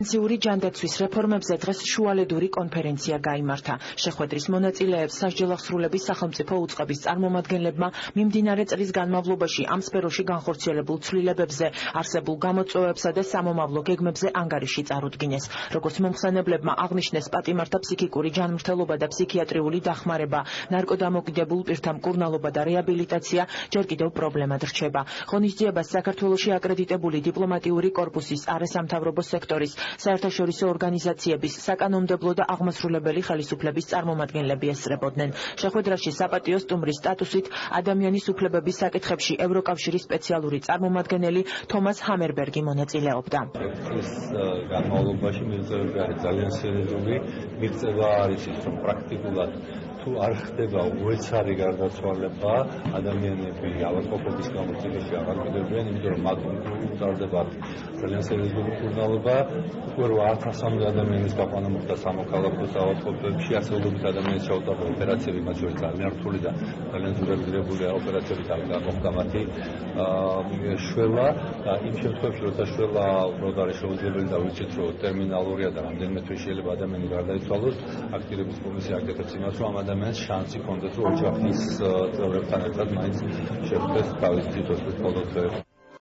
პრევენციური ჯანდაცვის რეფორმებზე დღეს შუალედური კონფერენცია გაიმართა. შეხვედრის მონაწილეებს სასჯელ აღსრულების სახელმწიფო უწყების წარმომადგენლებმა მიმდინარე წლის განმავლობაში ამ სფეროში განხორციელებულ ცვლილებებზე, არსებულ გამოწვევებსა და სამომავლო გეგმებზე ანგარიში წარუდგინეს. Როგორც მომხსენებლებმა აღნიშნეს, პატიმართა ფსიქიკური ჯანმრთელობა და ფსიქიატრიული დახმარება, ნარკოდამოკიდებულ პირთა მკურნალობა და რეაბილიტაცია ჯერ კიდევ პრობლემად რჩება. ღონისძიებას საქართველოში აკრედიტებული დიპლომატიური კორპუსის, არასამთავრობო სექტორის, საერთაშორისო ორგანიზაციების, საკანონმდებლო და აღმასრულებელი ხელისუფლების წარმომადგენლები ესწრებოდნენ. შეხვედრაში საპატიო სტუმრის სტატუსით ადამიანის უფლებების საკითხებში ევროკავშირის სპეციალური წარმომადგენელი თომას ჰამერბერგი მონაწილეობდა. ეს განმავლობაში მიღწევები არის ძალიან სერიოზული. მიღწევა არის ის, რომ პრაქტიკულად თუ არ ხდება უეცარი გარდაცვალება, ადამიანები ავადმყოფობის გამო ციხეში აღარ მიდევდნენ, იმიტომ რომ მათ უწარდება ძალიან სერიოზული მკურნალობა. უკვე 8000-მდე ადამიანის გაყვანა მოხდა სამოქალაქო ავადმყოფოებში, ასეულობით ადამიანის ჩაუტარდა ოპერაციები, მათ შორის ძალიან რთული და ძალიან ზურაბილებული ოპერაციები მოხდა მათი შველა. იმ შემთხვევაში, როცა შველა უბრალოდ არის შეუძლებელი და ვიცით, რომ ტერმინალურია და რამდენიმე თვე შეიძლება ადამიანი გარდაიცვალოს, აქტირების კომისია აკეთებს იმას, რომ ამ ადამიანს შანსი ჰქონდეს, რომ ოჯახის წევრებთან ერთად მაინც შეხვდეს თავისი თვითოსწრაფო.